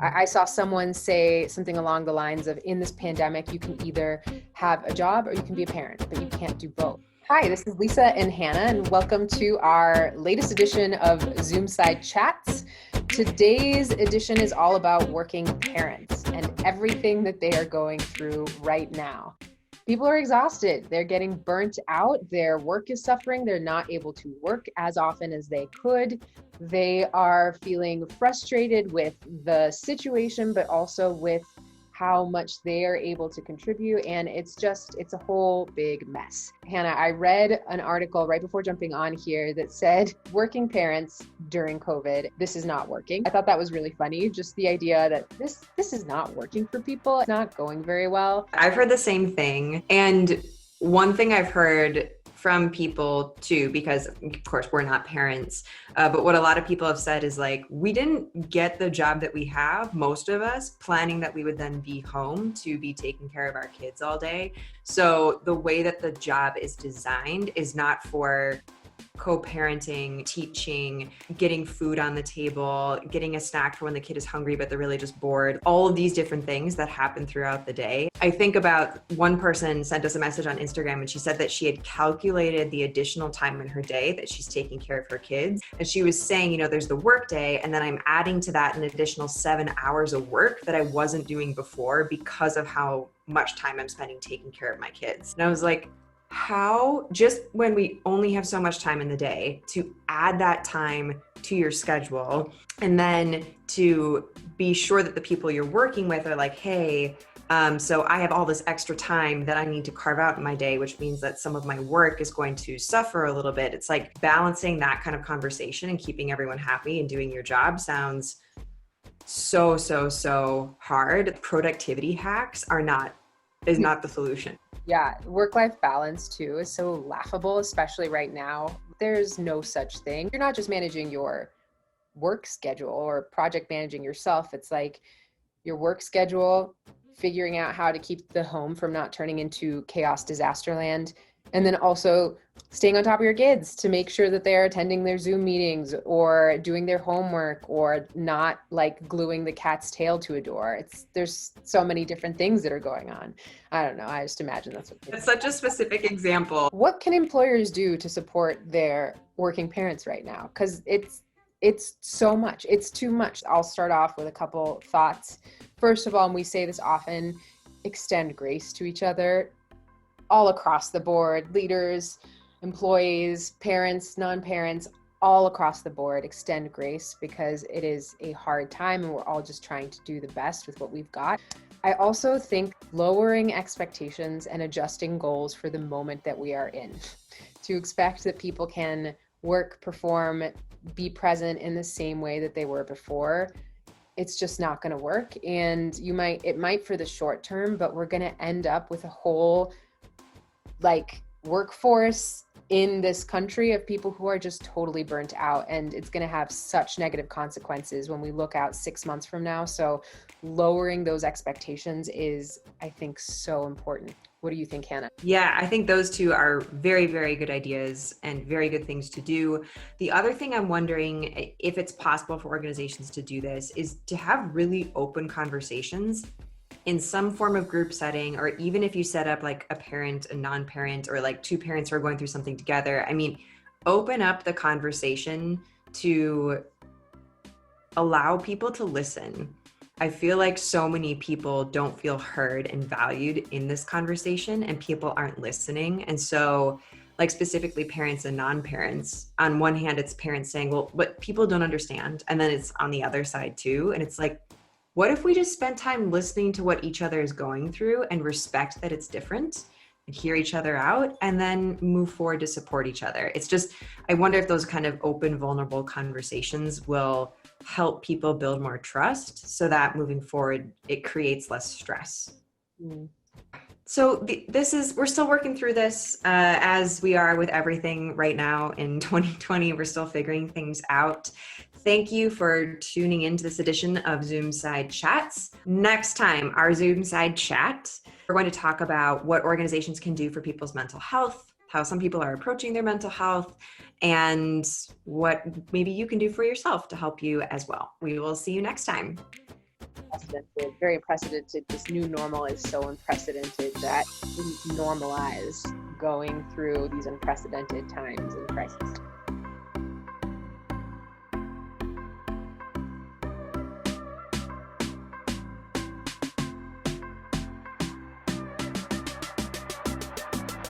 I saw someone say something along the lines of, in this pandemic, you can either have a job or you can be a parent, but you can't do both. Hi, this is Lisa and Hannah, and welcome to our latest edition of Zoomside Chats. Today's edition is all about working parents and everything that they are going through right now. People are exhausted. They're getting burnt out. Their work is suffering. They're not able to work as often as they could. They are feeling frustrated with the situation, but also with how much they are able to contribute. And it's a whole big mess. Hannah, I read an article right before jumping on here that said working parents during COVID, this is not working. I thought that was really funny. Just the idea that this is not working for people. It's not going very well. I've heard the same thing. And one thing I've heard from people too, because of course we're not parents, but what a lot of people have said is like, we didn't get the job that we have, most of us, planning that we would then be home to be taking care of our kids all day. So the way that the job is designed is not for co-parenting, teaching, getting food on the table, getting a snack for when the kid is hungry but they're really just bored, all of these different things that happen throughout the day. I think about one person sent us a message on Instagram and she said that she had calculated the additional time in her day that she's taking care of her kids. And she was saying, there's the work day and then I'm adding to that an additional 7 hours of work that I wasn't doing before because of how much time I'm spending taking care of my kids. And I was like, how, just when we only have so much time in the day, to add that time to your schedule and then to be sure that the people you're working with are like, hey, so I have all this extra time that I need to carve out in my day, which means that some of my work is going to suffer a little bit. It's like balancing that kind of conversation and keeping everyone happy and doing your job sounds so hard. Productivity hacks is not the solution. Yeah, work-life balance too is so laughable, especially right now. There's no such thing. You're not just managing your work schedule or project managing yourself. It's like your work schedule, figuring out how to keep the home from not turning into chaos disaster land, and then also staying on top of your kids to make sure that they're attending their Zoom meetings or doing their homework or not like gluing the cat's tail to a door. There's so many different things that are going on. I don't know. I just imagine that's what it's such a specific example. What can employers do to support their working parents right now? Because it's so much. It's too much. I'll start off with a couple thoughts. First of all, and we say this often, extend grace to each other. All across the board, leaders, employees, parents, non-parents, all across the board, extend grace because it is a hard time and we're all just trying to do the best with what we've got. I also think lowering expectations and adjusting goals for the moment that we are in. To expect that people can work, perform, be present in the same way that they were before, it's just not going to work. And it might for the short term, but we're going to end up with a whole workforce in this country of people who are just totally burnt out, and it's going to have such negative consequences when we look out 6 months from now. So lowering those expectations is, I think, so important. What do you think, Hannah? Yeah, I think those two are very, very good ideas and very good things to do. The other thing I'm wondering if it's possible for organizations to do this is to have really open conversations in some form of group setting, or even if you set up like a parent, a non-parent, or like two parents who are going through something together. I mean, open up the conversation to allow people to listen. I feel like so many people don't feel heard and valued in this conversation, and people aren't listening. And so like specifically parents and non-parents, on one hand, it's parents saying, well, but people don't understand. And then it's on the other side too. And it's like, what if we just spend time listening to what each other is going through and respect that it's different and hear each other out and then move forward to support each other? It's just, I wonder if those kind of open, vulnerable conversations will help people build more trust so that moving forward, it creates less stress. Mm. So we're still working through this as we are with everything right now in 2020. We're still figuring things out. Thank you for tuning into this edition of Zoomside Chats. Next time, our Zoomside Chat, we're going to talk about what organizations can do for people's mental health, how some people are approaching their mental health, and what maybe you can do for yourself to help you as well. We will see you next time. unprecedented, very unprecedented. This new normal is so unprecedented that we normalize going through these unprecedented times and crises.